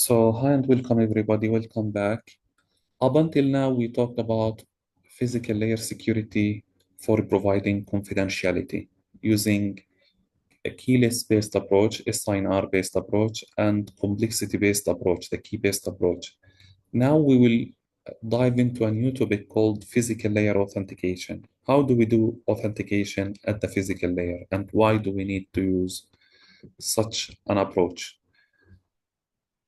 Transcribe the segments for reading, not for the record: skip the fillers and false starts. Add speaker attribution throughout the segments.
Speaker 1: So, hi and welcome everybody. Welcome back. Up until now, we talked about physical layer security for providing confidentiality using a keyless-based approach, a SINR-based approach, and complexity-based approach, the key-based approach. Now we will dive into a new topic called physical layer authentication. How do we do authentication at the physical layer, and why do we need to use such an approach?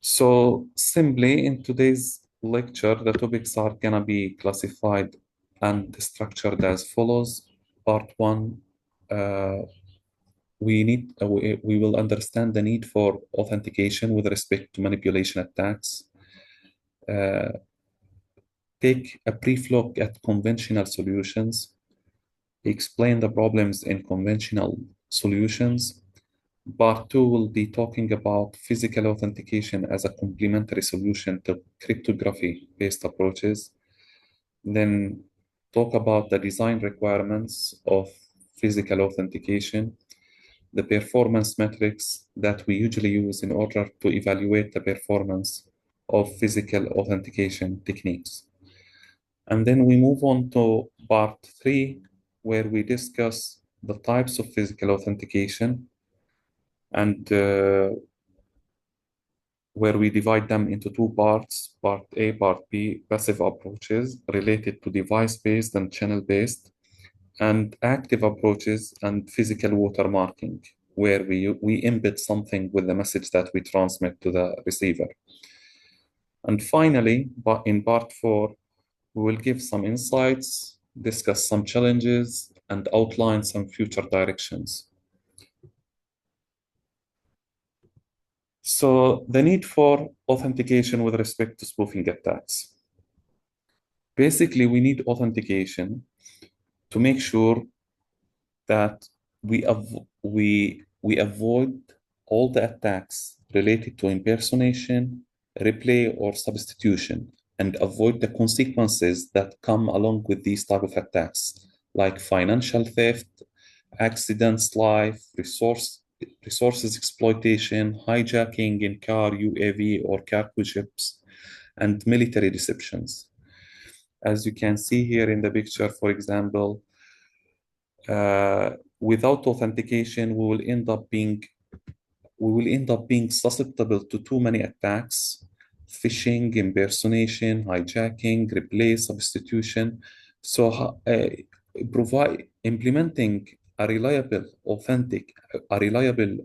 Speaker 1: So simply in today's lecture, the topics are gonna be classified and structured as follows. Part one, uh, we will understand the need for authentication with respect to manipulation attacks. Uh, take a brief look at conventional solutions. Explain the problems in conventional solutions. Part two will be talking about physical authentication as a complementary solution to cryptography-based approaches. Then talk about the design requirements of physical authentication, the performance metrics that we usually use in order to evaluate the performance of physical authentication techniques. And then we move on to part three, where we discuss the types of physical authentication and where we divide them into two parts, part A, part B, passive approaches related to device-based and channel-based, and active approaches and physical watermarking, where we embed something with the message that we transmit to the receiver. And finally, in part four, we will give some insights, discuss some challenges, and outline some future directions. So the need for authentication with respect to spoofing attacks. Basically, we need authentication to make sure that we avoid all the attacks related to impersonation, replay, or substitution, and avoid the consequences that come along with these type of attacks, like financial theft, accidents, life, resources exploitation, hijacking in car, UAV, or cargo ships, and military deceptions. As you can see here in the picture, for example, without authentication, we will end up being susceptible to too many attacks: phishing, impersonation, hijacking, replay, substitution. So, implementing a reliable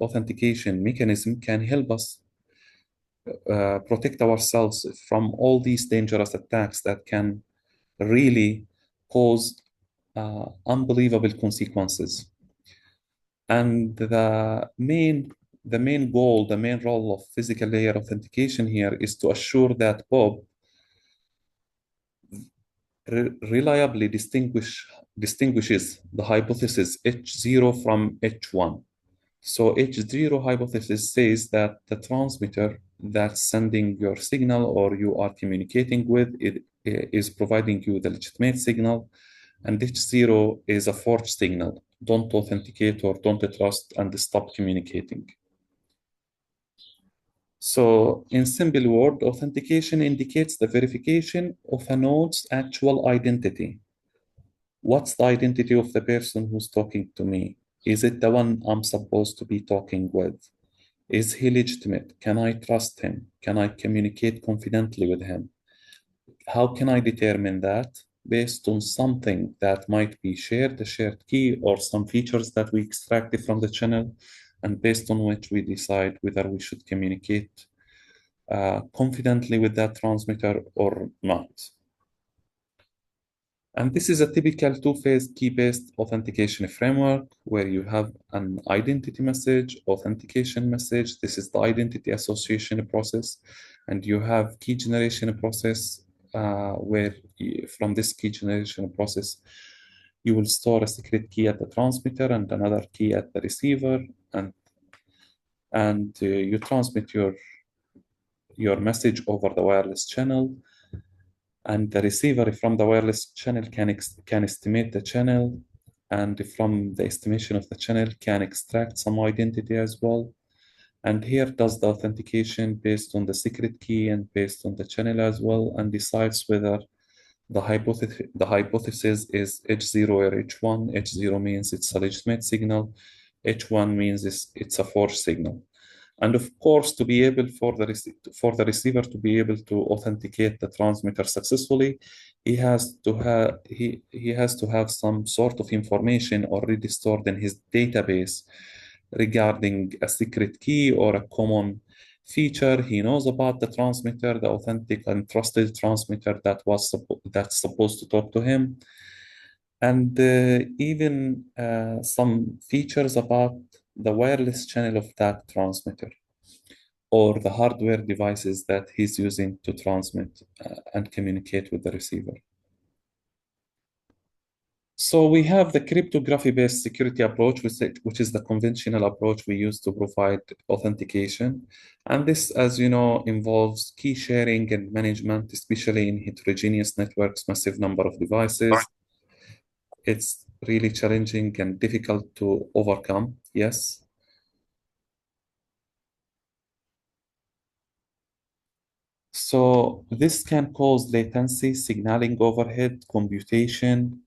Speaker 1: authentication mechanism can help us protect ourselves from all these dangerous attacks that can really cause unbelievable consequences. And the main goal, the main role of physical layer authentication here is to assure that Bob reliably distinguishes the hypothesis H0 from H1. So H0 hypothesis says that the transmitter that's sending your signal or you are communicating with is providing you the legitimate signal, and H0 is a forged signal. Don't authenticate or don't trust and stop communicating. So in simple word, authentication indicates the verification of a node's actual identity. What's the identity of the person who's talking to me? Is it the one I'm supposed to be talking with? Is he legitimate? Can I trust him? Can I communicate confidently with him? How can I determine that? Based on something that might be shared, a shared key, or some features that we extracted from the channel, and based on which we decide whether we should communicate confidently with that transmitter or not. And this is a typical two-phase key-based authentication framework where you have an identity message, authentication message. This is the identity association process. And you have key generation process where from this key generation process, you will store a secret key at the transmitter and another key at the receiver. And you transmit your message over the wireless channel. And the receiver from the wireless channel can estimate the channel, and from the estimation of the channel can extract some identity as well. And here does the authentication based on the secret key and based on the channel as well, and decides whether the hypothesis is H0 or H1. H0 means it's a legitimate signal. H1 means it's a forged signal. And of course, to be able for the receiver to be able to authenticate the transmitter successfully, he has to have some sort of information already stored in his database regarding a secret key or a common feature. He knows about the transmitter, the authentic and trusted transmitter that's supposed to talk to him, and even some features about the wireless channel of that transmitter or the hardware devices that he's using to transmit and communicate with the receiver. So we have the cryptography-based security approach, which is the conventional approach we use to provide authentication. And this, as you know, involves key sharing and management, especially in heterogeneous networks, massive number of devices. It's really challenging and difficult to overcome. Yes. So this can cause latency, signaling overhead, computation,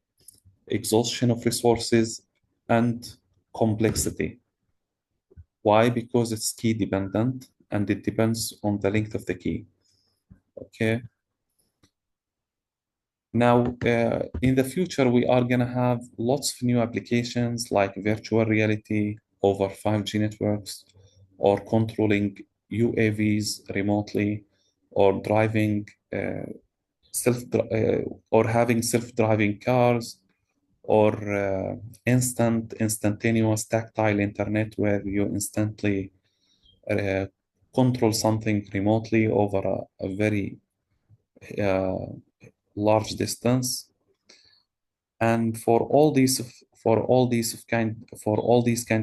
Speaker 1: exhaustion of resources, and complexity. Why? Because it's key dependent and it depends on the length of the key. Okay. Now, in the future, we are going to have lots of new applications like virtual reality over 5G networks, or controlling UAVs remotely, or driving self or having self-driving cars, or instantaneous tactile internet where you instantly uh, control something remotely over a very uh, large distance. And for all these kind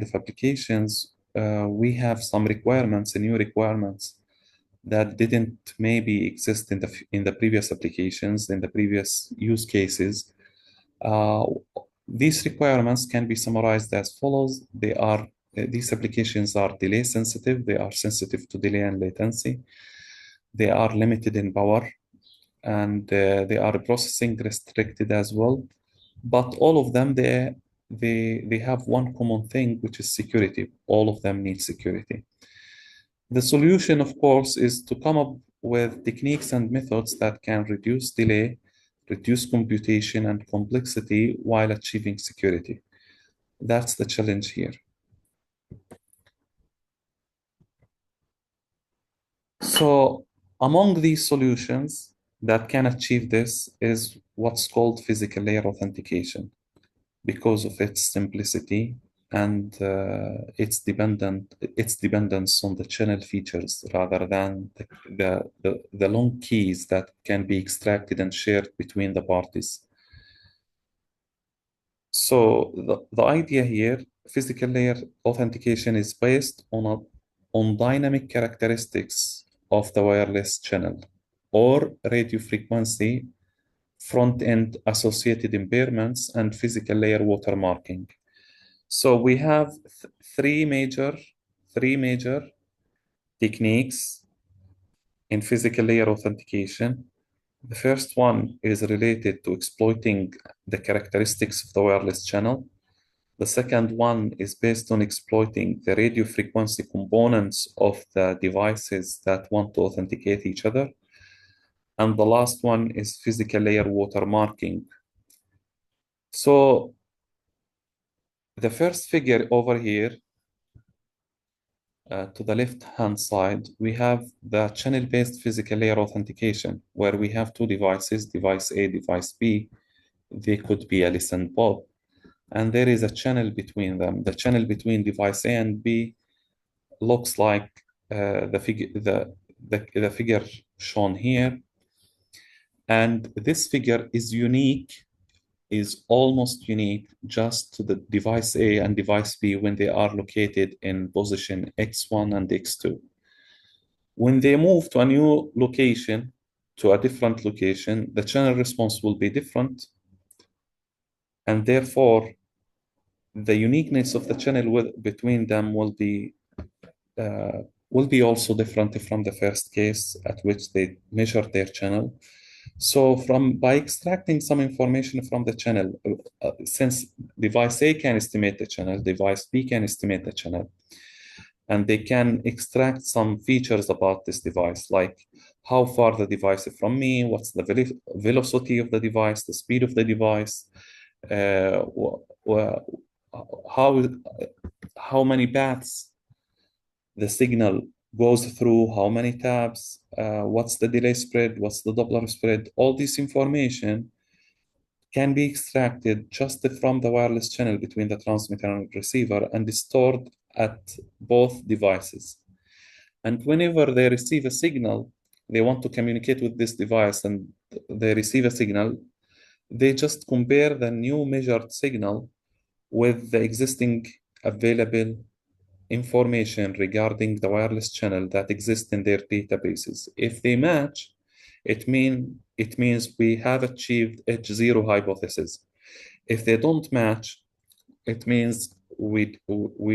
Speaker 1: of applications, we have some requirements, new requirements that didn't maybe exist in the previous applications, in the previous use cases. Uh, these requirements can be summarized as follows. These applications are delay sensitive. They are sensitive to delay and latency. They are limited in power, and they are processing restricted as well. But all of them, they have one common thing, which is security. All of them need security. The solution, of course, is to come up with techniques and methods that can reduce delay, reduce computation and complexity while achieving security. That's the challenge here. So, among these solutions that can achieve this is what's called physical layer authentication, because of its simplicity and its dependence on the channel features rather than the long keys that can be extracted and shared between the parties. So the idea here, physical layer authentication is based on dynamic characteristics of the wireless channel or radio frequency, front-end associated impairments, and physical layer watermarking. So we have three major techniques in physical layer authentication. The first one is related to exploiting the characteristics of the wireless channel. The second one is based on exploiting the radio frequency components of the devices that want to authenticate each other. And the last one is physical layer watermarking. So the first figure over here, to the left-hand side, we have the channel-based physical layer authentication, where we have two devices, device A, device B. They could be Alice and Bob, and there is a channel between them. The channel between device A and B looks like the figure shown here, and this figure is almost unique just to the device A and device B when they are located in position X1 and X2. When they move to a new location, to a different location, the channel response will be different, and therefore the uniqueness of the channel between them will be will be also different from the first case at which they measured their channel. So by extracting some information from the channel, since device A can estimate the channel, device B can estimate the channel, and they can extract some features about this device, like how far the device is from me, what's the velocity of the device, the speed of the device, uh, how many paths the signal goes through, how many tabs, what's the delay spread, what's the Doppler spread. All this information can be extracted just from the wireless channel between the transmitter and receiver and is stored at both devices. And whenever they receive a signal, they want to communicate with this device and they receive a signal, they just compare the new measured signal with the existing available information regarding the wireless channel that exists in their databases. If they match, it means we have achieved H0 hypothesis. If they don't match, it means we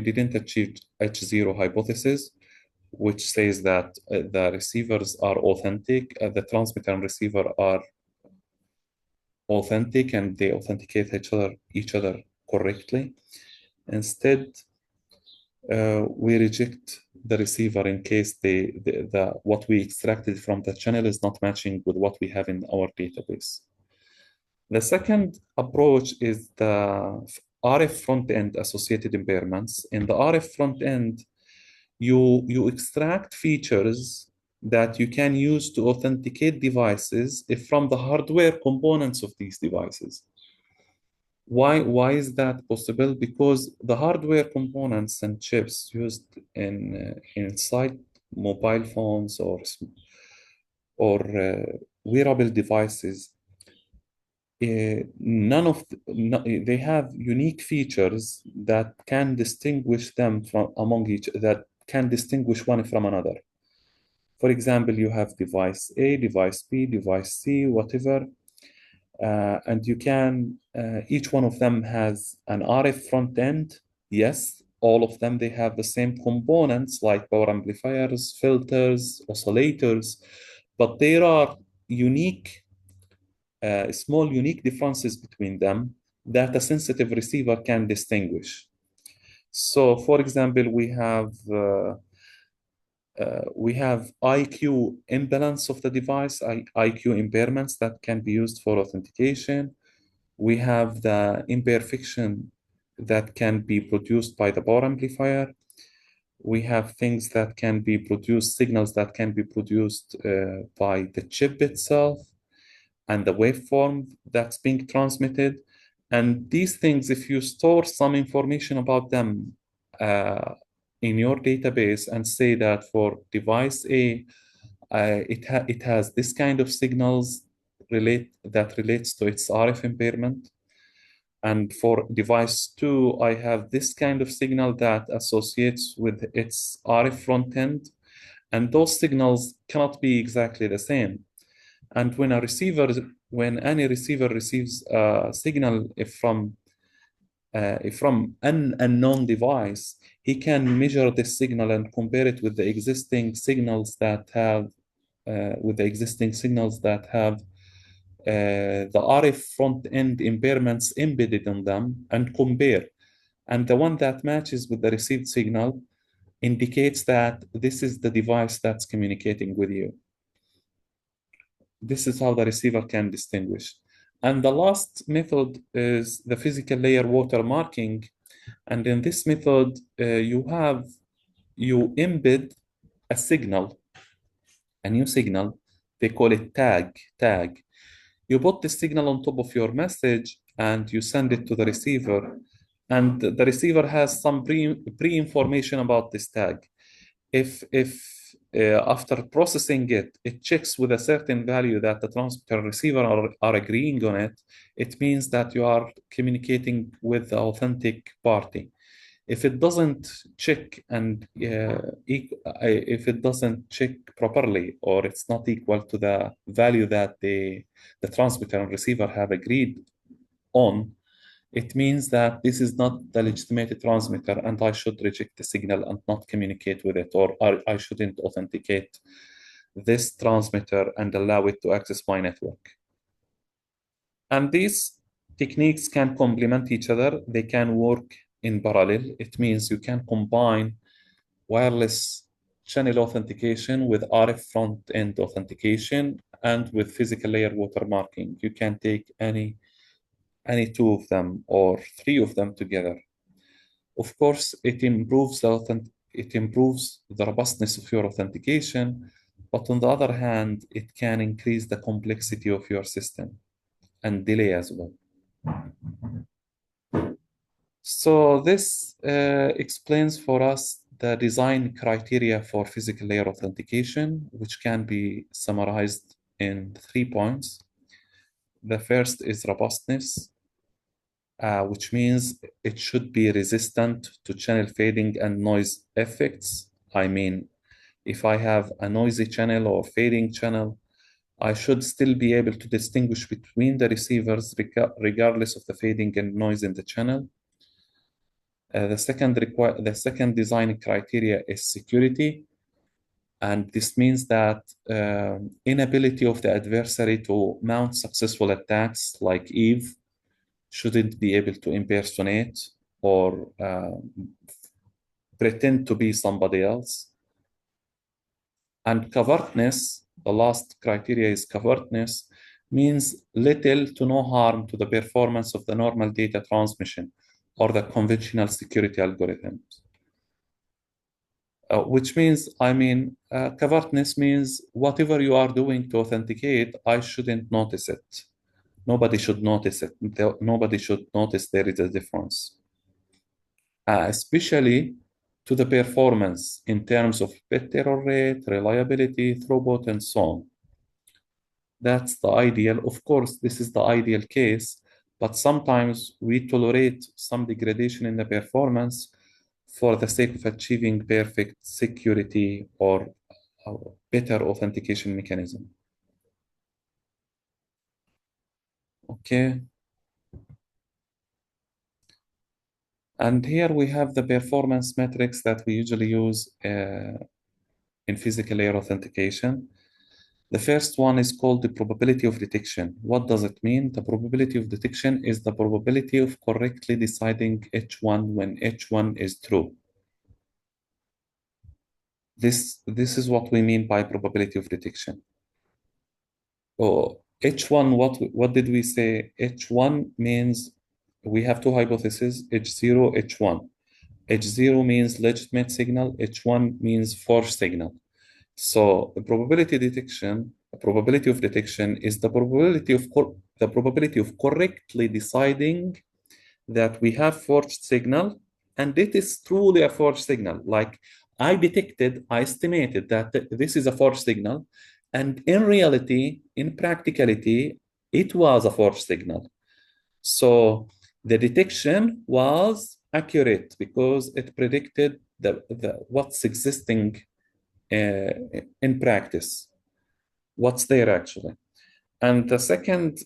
Speaker 1: didn't achieve H0 hypothesis, which says that the receivers are authentic, the transmitter and receiver are authentic, and they authenticate each other correctly. Instead, we reject the receiver in case what we extracted from the channel is not matching with what we have in our database. The second approach is the RF front-end associated impairments. In the RF front-end, you extract features that you can use to authenticate devices from the hardware components of these devices. Why is that possible? Because the hardware components and chips used inside mobile phones or wearable devices, they have unique features that can distinguish them from among each that can distinguish one from another. For example, you have device A, device B, device C, whatever. And you can, each one of them has an RF front end. Yes, all of them, they have the same components like power amplifiers, filters, oscillators, but there are small unique differences between them that a sensitive receiver can distinguish. So for example, we have IQ imbalance of the device, IQ impairments that can be used for authentication. We have the imperfection that can be produced by the power amplifier. We have things that can be produced, signals that can be produced by the chip itself and the waveform that's being transmitted. And these things, if you store some information about them in your database and say that for device A, it has this kind of signals that relates to its RF impairment. And for device 2, I have this kind of signal that associates with its RF front end. And those signals cannot be exactly the same. And when any receiver receives a signal from an unknown device, he can measure this signal and compare it with the existing signals that have the RF front end impairments embedded in them and compare. And the one that matches with the received signal indicates that this is the device that's communicating with you. This is how the receiver can distinguish. And the last method is the physical layer watermarking. And in this method, you embed a signal, a new signal. They call it tag. You put the signal on top of your message and you send it to the receiver. And the receiver has some pre-information about this tag. If after processing it, it checks with a certain value that the transmitter and receiver are agreeing on it, it means that you are communicating with the authentic party. If it doesn't check if it doesn't check properly, or it's not equal to the value that the transmitter and receiver have agreed on, It means that this is not the legitimate transmitter and I should reject the signal and not communicate with it, or I shouldn't authenticate this transmitter and allow it to access my network. And these techniques can complement each other. They can work in parallel. It means you can combine wireless channel authentication with RF front-end authentication and with physical layer watermarking. You can take any two of them or three of them together. Of course, it improves the robustness of your authentication, but on the other hand, it can increase the complexity of your system and delay as well. So this explains for us the design criteria for physical layer authentication, which can be summarized in 3 points. The first is robustness, which means it should be resistant to channel fading and noise effects. I mean, if I have a noisy channel or fading channel, I should still be able to distinguish between the receivers regardless of the fading and noise in the channel. The second design criteria is security, and this means that inability of the adversary to mount successful attacks like Eve shouldn't be able to impersonate or pretend to be somebody else. And covertness, the last criteria is covertness, means little to no harm to the performance of the normal data transmission or the conventional security algorithms. Which means, covertness means whatever you are doing to authenticate, I shouldn't notice it. Nobody should notice it. Nobody should notice there is a difference, especially to the performance in terms of bit error rate, reliability, throughput, and so on. That's the ideal. Of course, this is the ideal case, but sometimes we tolerate some degradation in the performance for the sake of achieving perfect security or a better authentication mechanism. Okay. And here we have the performance metrics that we usually use in physical layer authentication. The first one is called the probability of detection. What does it mean? The probability of detection is the probability of correctly deciding H1 when H1 is true. This is what we mean by probability of detection. Oh, H1, what did we say? H1 means we have two hypotheses, H0, H1. H0 means legitimate signal, H1 means forced signal. So the probability of detection is the probability of correctly deciding that we have forged signal, and it is truly a forged signal. Like I estimated that this is a forged signal, and in reality, in practicality, it was a forged signal. So the detection was accurate because it predicted what's existing in practice, what's there actually. And the second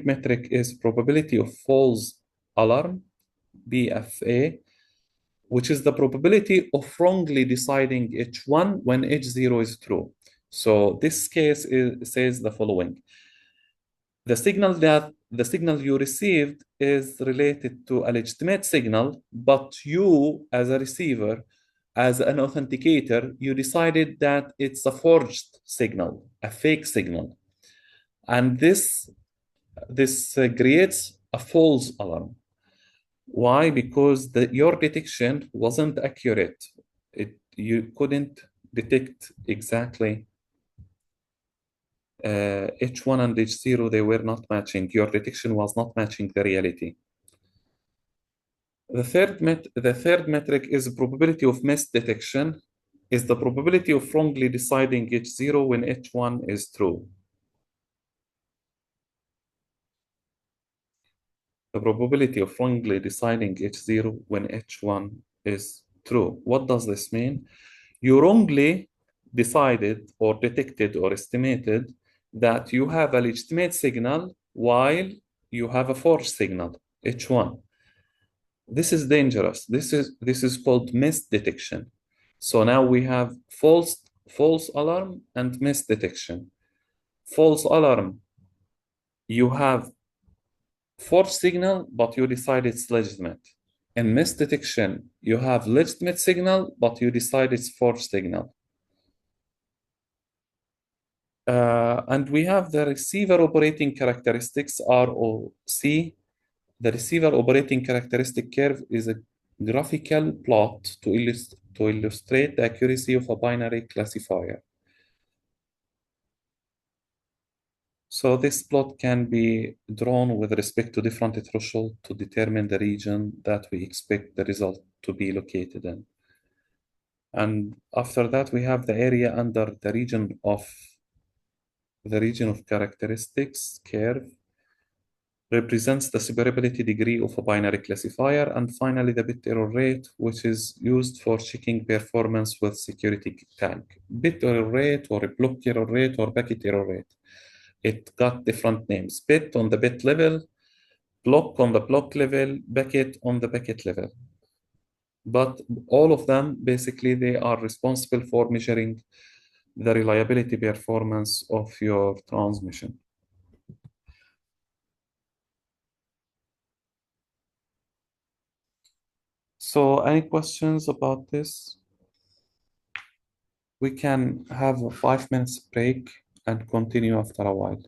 Speaker 1: metric is probability of false alarm, BFA, which is the probability of wrongly deciding H1 when H0 is true. So this case says the following. The signal you received is related to a legitimate signal, but you, as a receiver, as an authenticator, you decided that it's a forged signal, a fake signal. And this creates a false alarm. Why? Because your detection wasn't accurate. You couldn't detect exactly H1 and H0, they were not matching. Your detection was not matching the reality. The third metric is probability of misdetection, is the probability of wrongly deciding H0 when H1 is true. The probability of wrongly deciding H0 when H1 is true. What does this mean? You wrongly decided or detected or estimated that you have a legitimate signal while you have a force signal, H1. This is dangerous. This is called misdetection. So now we have false alarm and misdetection. False alarm, you have force signal, but you decide it's legitimate. In misdetection, you have legitimate signal, but you decide it's force signal. And we have the receiver operating characteristics, ROC. The receiver operating characteristic curve is a graphical plot to illustrate the accuracy of a binary classifier. So this plot can be drawn with respect to different thresholds to determine the region that we expect the result to be located in. And after that, we have the area under the region of characteristics curve represents the separability degree of a binary classifier, and finally the bit error rate, which is used for checking performance with security tag. Bit error rate or block error rate or packet error rate. It got different names. Bit on the bit level, block on the block level, packet on the packet level. But all of them, basically, they are responsible for measuring the reliability performance of your transmission. So any questions about this? We can have a 5 minutes break and continue after a while.